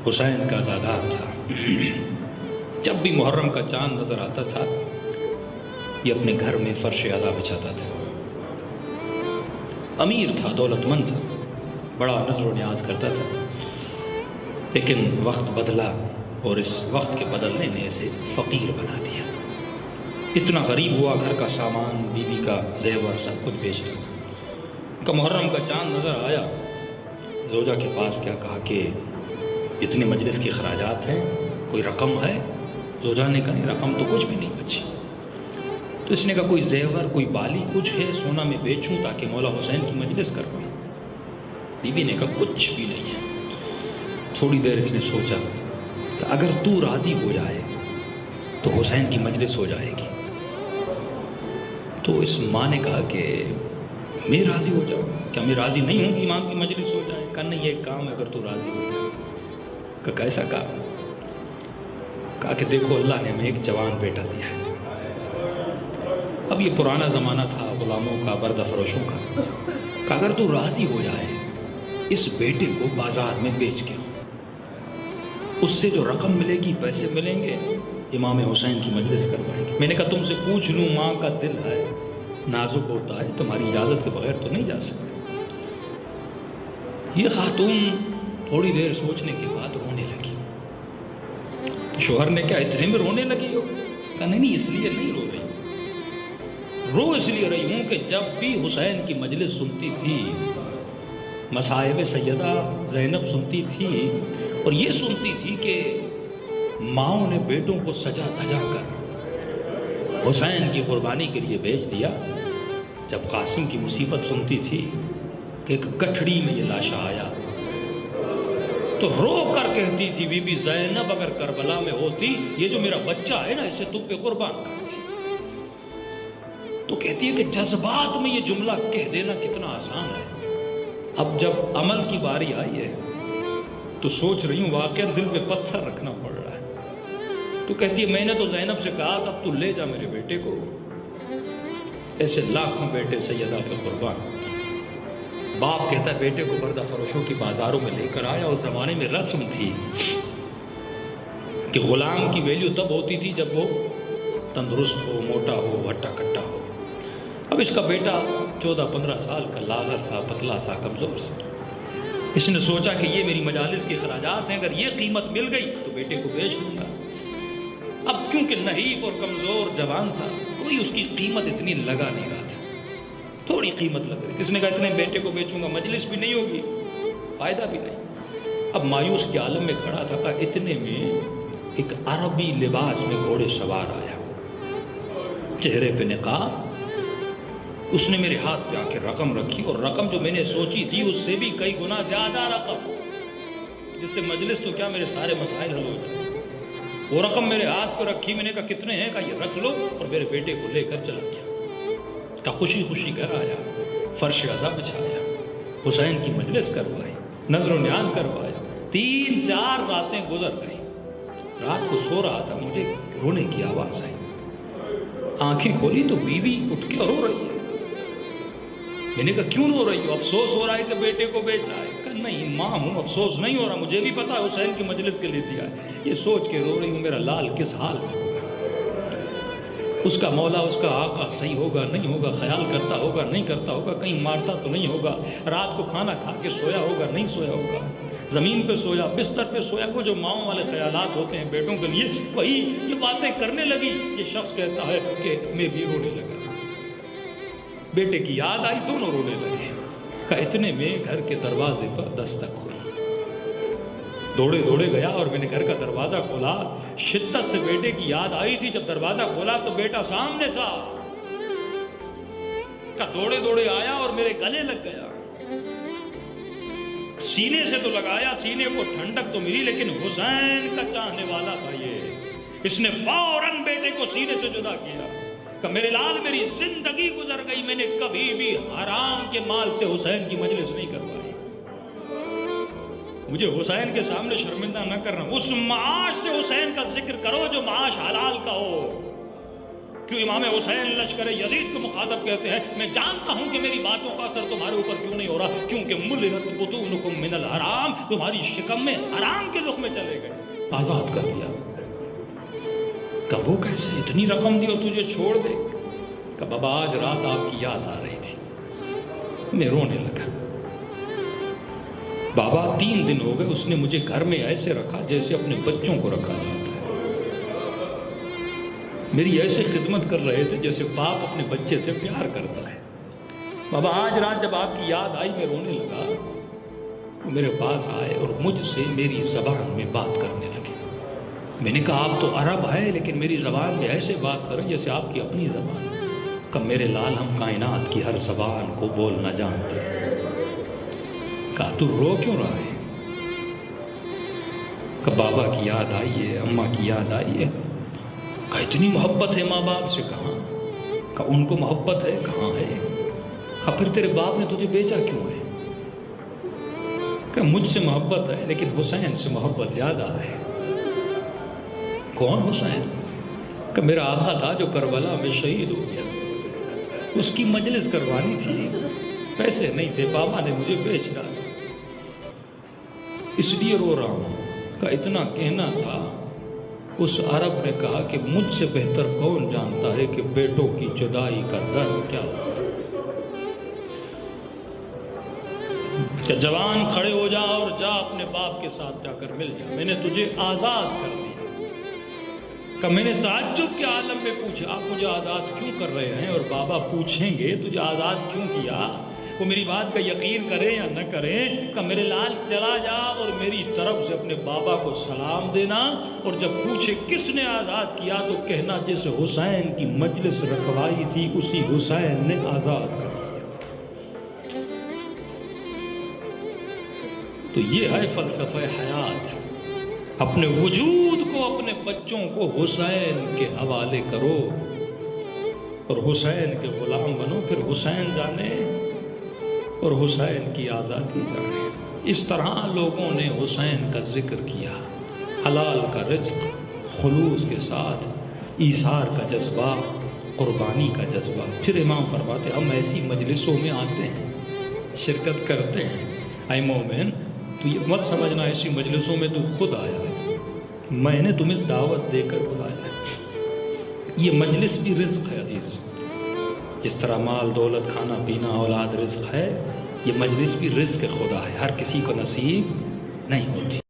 حسین کا زادہ تھا۔ جب بھی محرم کا چاند نظر آتا تھا یہ اپنے گھر میں فرش عزا بچھاتا تھا۔ امیر تھا، دولت مند تھا، بڑا نذر و نیاز کرتا تھا، لیکن وقت بدلا اور اس وقت کے بدلنے نے اسے فقیر بنا دیا۔ اتنا غریب ہوا، گھر کا سامان، بیوی کا زیور سب کچھ بیچ دیا۔ کا محرم کا چاند نظر آیا، زوجہ کے پاس کیا کہا کہ اتنے مجلس کے خراجات ہیں، کوئی رقم ہے؟ زوجہ نے کہا رقم تو کچھ بھی نہیں بچی۔ تو اس نے کہا کوئی زیور، کوئی بالی کچھ ہے سونا میں بیچوں تاکہ مولا حسین کی مجلس کر پاؤں؟ بیوی نے کہا کچھ بھی نہیں ہے۔ تھوڑی دیر اس نے سوچا کہ اگر تو راضی ہو جائے تو حسین کی مجلس ہو جائے گی۔ تو اس ماں نے کہا کہ میں راضی ہو جاؤں، کیا میں راضی نہیں ہوں کہ امام کی مجلس ہو جائے؟ کہا نہیں، یہ ایک کام ہے اگر تو راضی ہو جائے۔ کہا کیسا کام؟ کہا کہ دیکھو اللہ نے ہمیں ایک جوان بیٹا دیا ہے۔ اب یہ پرانا زمانہ تھا غلاموں کا، بردہ فروشوں کا۔ کہا اگر تو راضی ہو جائے اس بیٹے کو بازار میں بیچ کے، اس سے جو رقم ملے گی، پیسے ملیں گے، امام حسین کی مجلس کروائیں گے۔ میں نے کہا تم سے پوچھ لوں، ماں کا دل ہے، نازک ہوتا ہے، تمہاری اجازت کے بغیر تو نہیں جا سکتے۔ یہ خاتون تھوڑی دیر سوچنے کے بعد رونے لگی۔ شوہر نے کہا اتنے میں رونے لگی ہو؟ کہا نہیں، اس لیے نہیں رو رہی، رو اس لیے رہی ہوں کہ جب بھی حسین کی مجلس سنتی تھی، مصائب سیدہ زینب سنتی تھی، اور یہ سنتی تھی کہ ماؤں نے بیٹوں کو سجا دھجا کر حسین کی قربانی کے لیے بھیج دیا۔ جب قاسم کی مصیبت سنتی تھی کہ ایک گٹھڑی میں یہ لاشا آیا، تو رو کر کہتی تھی بی بی زینب اگر کربلا میں ہوتی، یہ جو میرا بچہ ہے نا اسے تم پہ قربان کرتی۔ تو کہتی ہے کہ جذبات میں یہ جملہ کہہ دینا کتنا آسان ہے، اب جب عمل کی باری آئی ہے تو سوچ رہی ہوں واقعا دل پہ پتھر رکھنا پڑ رہا ہے۔ تو کہتی ہے میں نے تو زینب سے کہا تھا تو لے جا میرے بیٹے کو، ایسے لاکھوں بیٹے سیدہ پہ قربان۔ باپ کہتا ہے بیٹے کو بردہ فروشوں کی بازاروں میں لے کر آیا۔ اس زمانے میں رسم تھی کہ غلام کی ویلیو تب ہوتی تھی جب وہ تندرست ہو، موٹا ہو، ہٹا کٹا ہو۔ اب اس کا بیٹا 14-15 سال کا، لاغر سا، پتلا سا، کمزور سا۔ اس نے سوچا کہ یہ میری مجالس کے خراجات ہیں، اگر یہ قیمت مل گئی تو بیٹے کو بیچ لوں گا۔ اب کیونکہ نحیف اور کمزور جوان تھا، کوئی اس کی قیمت اتنی لگا نہیں رہا تھا، تھوڑی قیمت لگ رہی۔ اس نے کہا اتنے بیٹے کو بیچوں گا، مجلس بھی نہیں ہوگی، فائدہ بھی نہیں۔ اب مایوس کے عالم میں کھڑا تھا، کہا اتنے میں ایک عربی لباس میں گھوڑے سوار آیا، چہرے پہ نقاب۔ اس نے میرے ہاتھ پہ آ کے رقم رکھی، اور رقم جو میں نے سوچی تھی اس سے بھی کئی گنا زیادہ رقم، جس سے مجلس تو کیا میرے سارے مسائل حل ہو جائے۔ وہ رقم میرے ہاتھ پہ رکھی، میں نے کہا کتنے ہیں؟ کہا یہ رکھ لو، اور میرے بیٹے کو لے کر چلا گیا۔ کہا خوشی خوشی گھر آیا، فرش عزا بچھایا، حسین کی مجلس کروائی، نظر و نیاز کروایا۔ 3-4 راتیں گزر گئی۔ رات کو سو رہا تھا، مجھے رونے کی آواز آئی۔ آنکھیں کھولی تو بیوی اٹھ کے رو رہی ہے۔ میں نے کہا کیوں رو رہی ہو؟ افسوس ہو رہا ہے کہ بیٹے کو بیچا ہے؟ کہا نہیں ماں ہوں، افسوس نہیں ہو رہا، مجھے بھی پتا حسین کی مجلس کے لیے دیا ہے، یہ سوچ کے رو رہی ہوں میرا لال کس حال میں ہوگا، اس کا مولا، اس کا آقا صحیح ہوگا نہیں ہوگا، خیال کرتا ہوگا نہیں کرتا ہوگا، کہیں مارتا تو نہیں ہوگا، رات کو کھانا کھا کے سویا ہوگا نہیں سویا ہوگا، زمین پہ سویا، بستر پہ سویا۔ وہ جو ماؤں والے خیالات ہوتے ہیں بیٹوں کے لیے، وہی یہ باتیں کرنے لگی۔ یہ شخص کہتا ہے کہ میں بھی رونے لگا، بیٹے کی یاد آئی، دونوں رونے لگے۔ کہ اتنے میں گھر کے دروازے پر دستک ہوئی، دوڑے دوڑے گیا اور میں نے گھر کا دروازہ کھولا۔ شدت سے بیٹے کی یاد آئی تھی، جب دروازہ کھولا تو بیٹا سامنے تھا۔ کہ دوڑے دوڑے آیا اور میرے گلے لگ گیا، سینے سے تو لگایا، سینے کو ٹھنڈک تو ملی، لیکن حسین کا چاہنے والا تھا یہ۔ اس نے فوراً بیٹے کو سینے سے جدا کیا کہ میرے لال میری زندگی گزر گئی، میں نے کبھی بھی حرام کے مال سے حسین کی مجلس نہیں کروائی، مجھے حسین کے سامنے شرمندہ نہ کرنا۔ اس معاش سے حسین کا ذکر کرو جو معاش حلال کا ہو۔ کیوں امام حسین لشکر یزید کو مخاطب کہتے ہیں، میں جانتا ہوں کہ میری باتوں کا اثر تمہارے اوپر کیوں نہیں ہو رہا، کیونکہ ملئت بطونکم من الحرام، تمہاری شکم میں حرام کے لقمے چلے آزاد کر دیا۔ کہ وہ کیسے؟ اتنی رقم دی اور تجھے چھوڑ دے؟ کہ بابا آج رات آپ کی یاد آ رہی تھی، میں رونے لگا۔ بابا 3 دن ہو گئے اس نے مجھے گھر میں ایسے رکھا جیسے اپنے بچوں کو رکھا جاتا ہے، میری ایسے خدمت کر رہے تھے جیسے باپ اپنے بچے سے پیار کرتا ہے۔ بابا آج رات جب آپ کی یاد آئی میں رونے لگا، وہ میرے پاس آئے اور مجھ سے میری زبان میں بات کرنے لگے۔ میں نے کہا آپ تو عرب ہیں لیکن میری زبان میں ایسے بات کریں جیسے آپ کی اپنی زبان۔ کہ میرے لال ہم کائنات کی ہر زبان کو بولنا جانتے ہیں۔ کہا تو رو کیوں رہا ہے؟ کہ بابا کی یاد آئی ہے، اماں کی یاد آئی ہے۔ کہ اتنی محبت ہے ماں باپ سے؟ کہاں؟ کہ ان کو محبت ہے؟ کہاں ہے؟ کہ پھر تیرے باپ نے تجھے بیچا کیوں ہے؟ کہ مجھ سے محبت ہے لیکن حسین سے محبت زیادہ ہے۔ کون حسین؟ کہ میرا آقا تھا جو کربلا میں شہید ہو گیا، اس کی مجلس کروانی تھی، پیسے نہیں تھے، بابا نے مجھے بیچ ڈالا، اس لیے رو رہا ہوں۔ کہ اتنا کہنا تھا، اس عرب نے کہا کہ مجھ سے بہتر کون جانتا ہے کہ بیٹوں کی جدائی کا درد کیا ہوتا ہے۔ کہ جوان کھڑے ہو جا اور جا اپنے باپ کے ساتھ جا کر مل جا، میں نے تجھے آزاد کر دیا۔ کہ میں نے تعجب کے عالم میں پوچھا آپ مجھے آزاد کیوں کر رہے ہیں؟ اور بابا پوچھیں گے تجھے آزاد کیوں کیا؟ وہ میری بات کا یقین کریں یا نہ کریں، کہ میرے لال چلا جا اور میری طرف سے اپنے بابا کو سلام دینا، اور جب پوچھے کس نے آزاد کیا تو کہنا جس حسین کی مجلس رکھوائی تھی اسی حسین نے آزاد کر دیا۔ تو یہ ہے فلسفہ حیات۔ اپنے وجود کو، اپنے بچوں کو حسین کے حوالے کرو اور حسین کے غلام بنو، پھر حسین جانے اور حسین کی آزادی جانے۔ اس طرح لوگوں نے حسین کا ذکر کیا، حلال کا رزق، خلوص کے ساتھ، ایثار کا جذبہ، قربانی کا جذبہ۔ پھر امام فرماتے ہم ایسی مجلسوں میں آتے ہیں، شرکت کرتے ہیں۔ اے مومن تو یہ مت سمجھنا ایسی مجلسوں میں تو خود آیا ہے، میں نے تمہیں دعوت دے کر بلایا ہے۔ یہ مجلس بھی رزق ہے عزیز، جس طرح مال دولت کھانا پینا اولاد رزق ہے، یہ مجلس بھی رزق خدا ہے، ہر کسی کو نصیب نہیں ہوتی۔